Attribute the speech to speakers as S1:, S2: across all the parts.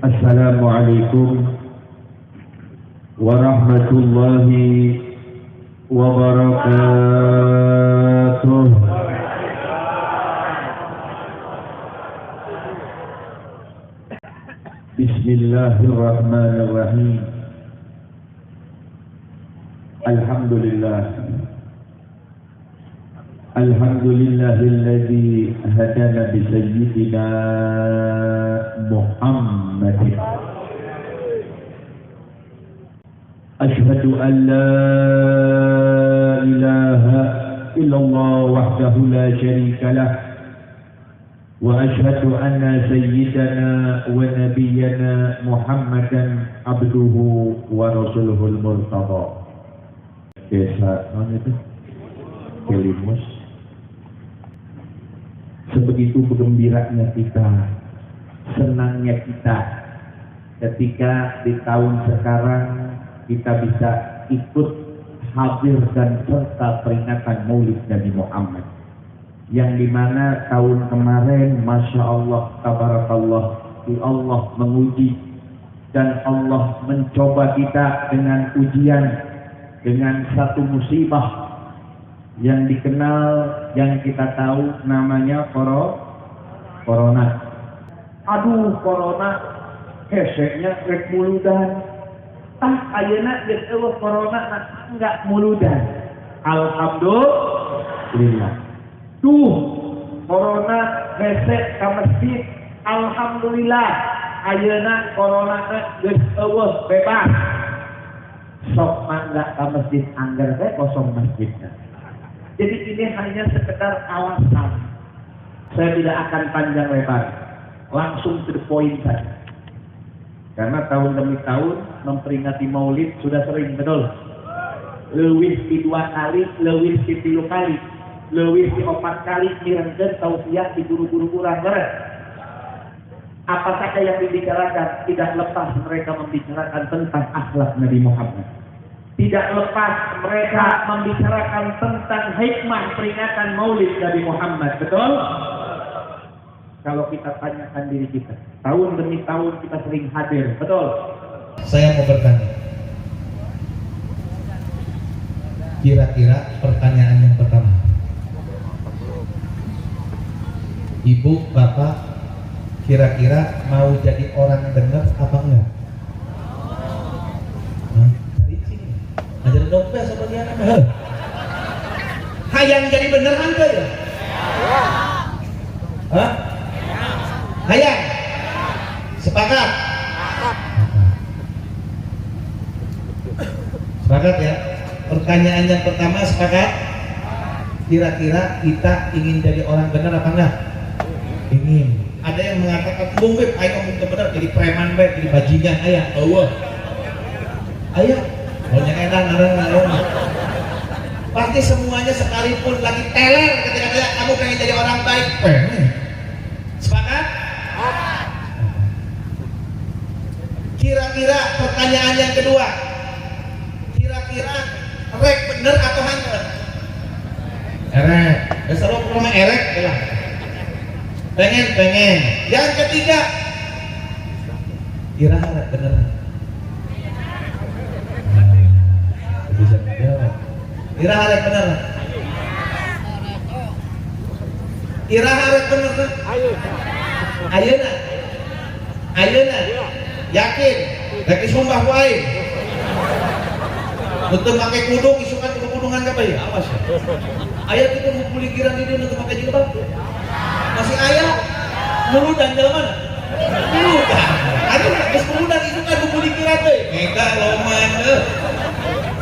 S1: Assalamualaikum warahmatullahi wabarakatuh. Bismillahirrahmanirrahim. Alhamdulillah. Alhamdulillahilladzi hadana bi sayyidina Muhammadin. Asyhadu an la ilaha illallah wahdahu la syarika lah wa asyhadu anna sayyidana wa nabiyyana Muhammadan abduhu wa rasuluhul murtada. Desa mana itu? Kelimus. Sebegitu bergembiranya kita, senangnya kita ketika di tahun sekarang kita bisa ikut hadir dan serta peringatan Maulid Nabi Muhammad, yang dimana tahun kemarin Masya Allah tabarakallah Allah menguji dan Allah mencoba kita dengan ujian, dengan satu musibah yang dikenal, yang kita tahu namanya corona. Aduh, corona heseknya rek muludan. Ayeuna geus eueuh corona enggak muludan. Alhamdulillah. Duh, corona hesek ka masjid. Alhamdulillah. Ayeuna corona geus eueuh bebas. Sok mangga ka masjid anggar teh kosong masjidnya. Jadi ini hanya sekedar awasan. Saya tidak akan panjang lebar, langsung to the point saja. Karena tahun demi tahun memperingati Maulid sudah sering, betul. Leuwih di 2 kali, leuwih di 3 kali, leuwih di 4 kali mirengkeun tausiah di guru-guru kurang beres. Apa saja yang dibicarakan tidak lepas mereka membicarakan tentang akhlak Nabi Muhammad. Tidak lepas mereka membicarakan tentang hikmah peringatan Maulid Nabi Muhammad, betul? Kalau kita tanyakan diri kita, tahun demi tahun kita sering hadir, betul?
S2: Saya mau bertanya, kira-kira pertanyaan yang pertama, Ibu, Bapak, kira-kira mau jadi orang benar apa enggak? Ajar dokter seperti apa? Hayang jadi beneran ke ya? Hah? Hayang? Sepakat? Sepakat ya? Pertanyaan yang pertama sepakat? Kira-kira kita ingin jadi orang benar apa enggak? Ingin. Ada yang mengatakan, "Bung Beb, ayo ngomong benar jadi preman Beb, jadi bajingan ayah." Allah. Ayah. Banyak enak ngarang. Pasti semuanya sekalipun lagi teler ketika kamu pengen jadi orang baik, pengen. Sepakat? Kira-kira pertanyaan yang kedua, kira-kira erek bener atau hantar? Erek. Dasar lo rumah erek lah. Pengen. Yang ketiga, kira-kira bener. Ira harek bener. Ira harek bener. Ayeuna. Yakin. Rek sumpah wae. Betul pakai kudung, isukan kudungan ka bae. Awas. Aya kitu nu pulikiran di dieu untuk pakai jilbab. Masih aya. Muludan jelema. Muludan. Atuh geus muludan isukan nu pulikiran teh. Eta loman teh.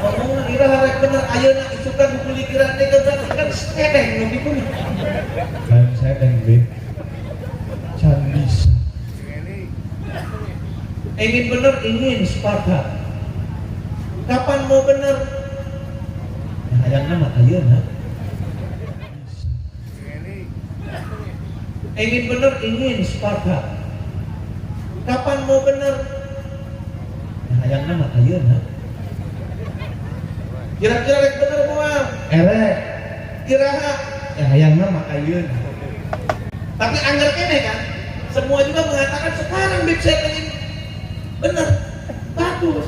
S2: Ngomong ira harek bener ayeuna isukan buku likiran teh kan sedeng nu ditu. Kan sedeng be. Can bisa. Ingin bener, ingin sepakat. Kapan mau bener? Hayang nama ayeuna. Ingin bener, ingin sepakat. Kapan mau bener? Hayang nama ayeuna. Kira-kira rek bener moal erek kiraha ya hayang mah ayeun. Tapi anggar kene kan semua juga mengatakan sekarang Bib saya pengen Bener, bagus.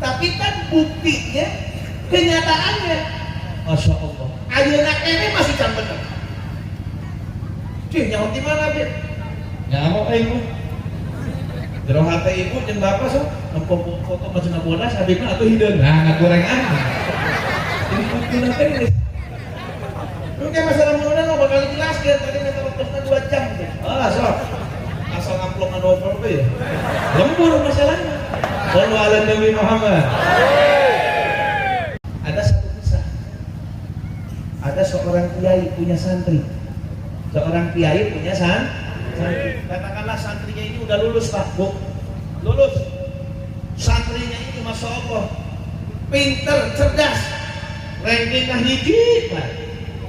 S2: Tapi kan buktinya, kenyataannya, Masya Allah, ayeuna kene masih can bener. Cih, nyawa di mana, Ben? Nyawa ibu. Jero hate ibu jeung bapak sok nempo foto macam bodas habibna atuh hideung. Nah, ngagorengan. Ini bukti nanti ini. Mungkin masalah mudah lo bakal dijelaskan tadi nanti waktunya 2 jam. Sok. Asal ngamplok novel tuh ya. Lembur masalahnya. Sallu ala Nabi Muhammad. Ada satu kisah. Ada seorang kiai punya santri. Seorang kiai punya santri. Katakanlah santrinya ini udah lulus Pak, Bu. Lulus. Santrinya ini Masya Allah pinter, cerdas, ranking hiji, Pak.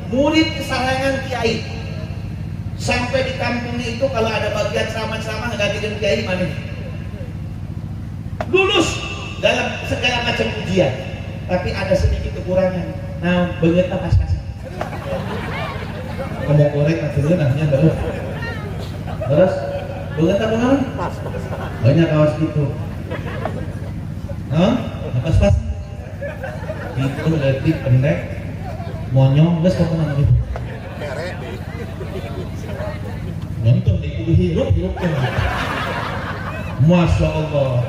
S2: Murid kesayangan kiai. Sampai di kampungnya itu kalau ada bagian ceramah-ceramah gantiin kiai mana? Lulus dalam segala macam ujian. Tapi ada sedikit kekurangan. Nah, banget pas-pasan. Kamu korek akhirnya namanya terus. Terus banget apa kan? Banyak kawas gitu. Hah? Pas-pas. Itu letik pendek, monyong, geus kok namanya gitu. Nonton di kudu hirup kan. Masya Allah.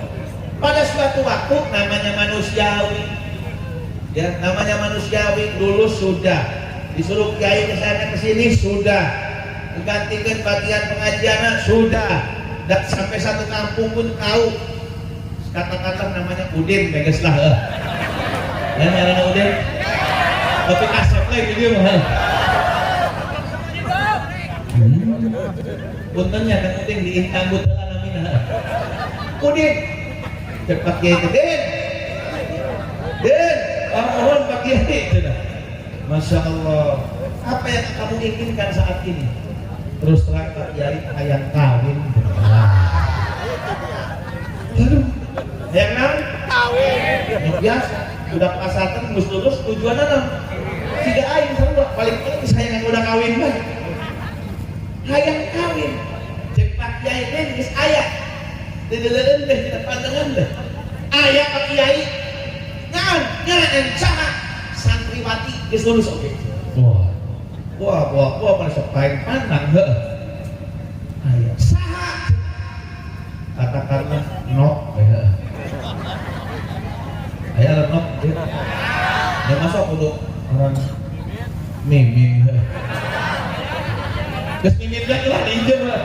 S2: Pada suatu waktu namanya manusiawi, ya namanya manusiawi, lulus sudah, disuruh kiai kesana kesini sudah, gantikan bagian pengajian sudah, dan sampai satu kampung pun tahu. Kata-kata namanya Udin, beges lah. Dan nyarana Udin, tapi kasep lagi dia mahal. Puntennya kan Udin diintambut lah namina. Udin, cepat kiai itu Den, mohon Pak Kiai sudah. Masya Allah, apa yang kamu inginkan saat ini? Terus terang Pak Kiai hayang kawin. Aduh, hayang naon? Kawin. Biasa, udah pasatan lulus tujuan apa? Tidak aing sarua, paling paling saya udah kawin mah. Hayang kawin. Cek Pak Kiai teh geus aya. Dedeleun teh kita pandangan teh. Aya Pak Kiai. Ngan sama santriwati geus lulus oke. Wah, pada sepain pandang heuh. Aya saha? Katakanlah nok heuh. Aya nok teh. Ya masuk kudu orang mimin heuh. Geus mimin lah diinjem lah.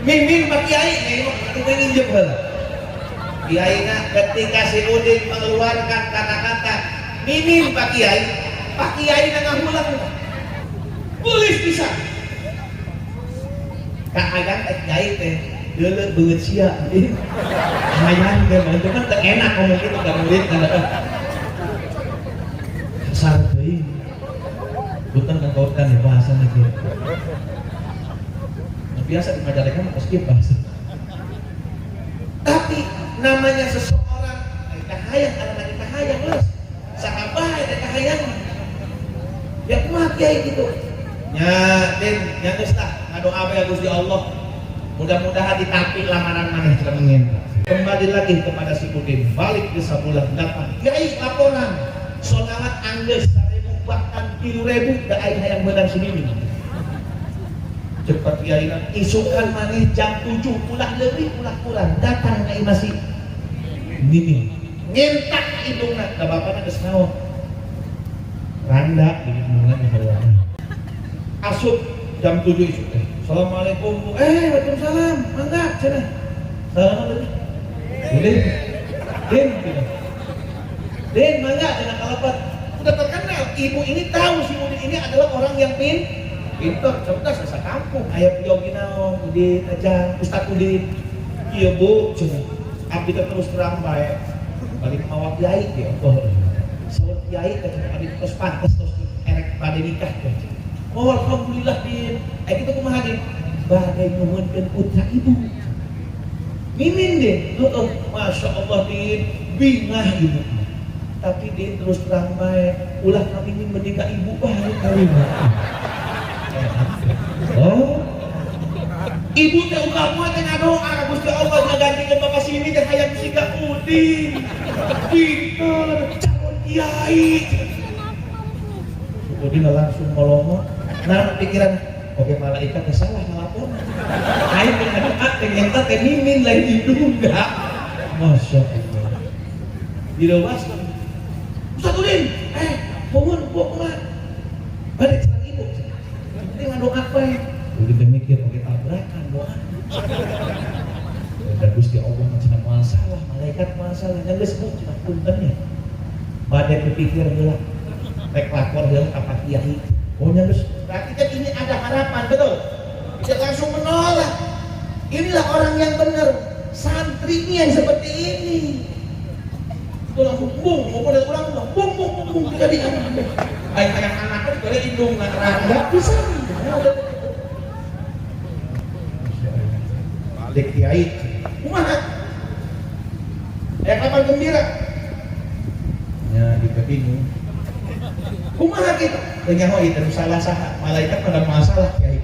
S2: Mimin Pak Kiai itu nginjem heula. Kiai ketika si Udin mengeluarkan kata-kata mimin Pak Kiai ngahulang tulis bisa Kak Agang teh Kiai teh deuleu beungeut sia hayang teh itu kan teu enak ngomong gitu ka murid kana kasar teuing bukan ngangkautkan di bahasa lagi biasa di majalengka mah skip bahasa tapi namanya seseorang kahayang anak kahayang les sahabah ada kahayang ya kumaha kiai gitu nya Den nya geus tah ngadoa bae Gusti Allah mudah-mudahan ditampil lamaran maneh cenah kembali lagi kepada si Udin balik ke sabulan datang kiai laporan sholawat anggeus 1000 bahkan 3000 da aing hayang meunang sini cepat kiai isukan maneh jam 7 ulah leuwih ulah kurang datang ka masih nini nyentak hidungna da bapana geus naon randa di hidungna misalnya asup jam 7 isu assalamualaikum Bu waalaikumsalam mangga cenah salam Den mangga cenah kalapat udah terkenal ibu ini tahu si Udin ini adalah orang yang pintar, cerdas, asa kampung. Ayah beliau naon, Udin aja, Ustaz Udin. Iya Bu, cenah. Abdi terus terang bae. Balik mawa kiai ge, oh. Saur kiai teh abdi terus pantes terus erek bade nikah teh. Oh, alhamdulillah Din. Kitu kumaha Din? Bade nuhunkeun putra ibu. Mimin Din, heuh, Masya Allah Din, bingah ibu. Tapi Din terus terang bae, ulah kami menikah ibu bae kawin. Oh, ibu teh uga moal teh ngadoa ka Gusti Gusti Allah ngagantikan Bapak Sini teh hayang siga Udin. Gitu, calon kiai. Udin langsung ngolong. Nah, pikiran, oke malaikat salah ngelapor. Aing dengan doa yang teh mimin lain diduga. Masya Allah. Dilewaskan. Ustaz Udin, mohon buat balik serang ibu. Ini ngadok apa ya? Udin mikir, oke tabrakan doa. Dan Gusti Allah macam masalah, malaikat masalah, yang geus cuma puntennya. Badai kepikir heula, rek lapor heula ka Pak Kiai. Oh nya geus, berarti kan ini ada harapan, betul? Tidak langsung menolak. Inilah orang yang benar, santrinya yang seperti ini. Itu langsung bung, mau pada ulang bung, tidak diambil. Baik kayak anaknya boleh hidung nggak bisa. Dek Kiai, kumaha? Kapan gembira? Ya, kita bingung. Kumaha kita? Dengan itu salah saha, malaikat pada masalah Kiai.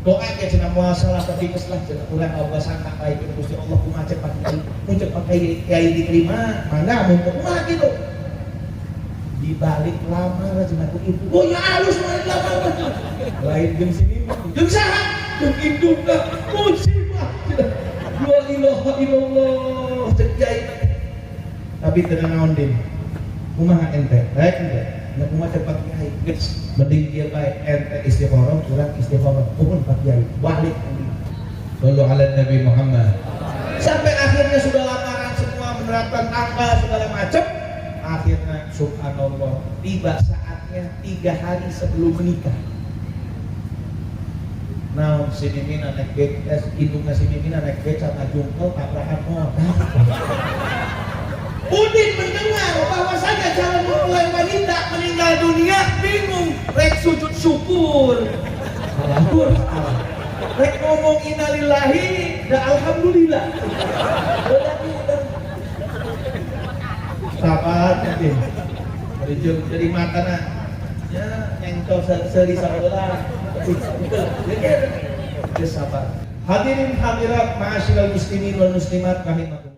S2: Doa ke cenah masalah tapi keslah cenah ulang Allah sangka baik itu Gusti Allah kumaha cepat Kiai, mun cepat Kiai diterima, mangga mun kumaha gitu. Dibalik lamar cenah ku ibu. Oh ya halus balik lamar. Lain jeung sini mah. Jeung saha? Jeung indungna musibah. La ilaha illallah. Cek Kiai. Tapi tenang naon din. Kumaha ente? Baik ente. Nya kumaha cepat Kiai. Geus mending ieu bae ente istikharah, urang istikharah. Pun Pak Kiai. Balik mending. Sallu ala Nabi Muhammad. Sampai akhirnya sudah lamaran semua menerapkan tanggal segala macam. Akhirnya subhanallah tiba saatnya 3 hari sebelum menikah. Nah, si Mimin anak beca, indungna si Mimin anak beca ngajungkel tabrakan motor. Udin mendengar bahwasanya calon mempelai wanita meninggal dunia, bingung, rek sujud syukur. Rek ngomong innalillahi dan alhamdulillah. Sabar nanti. Dari matana ya engkau seri saudara. Sabar. Hadirin hadirat ma'asyiral muslimin wal muslimat rahimakumullah.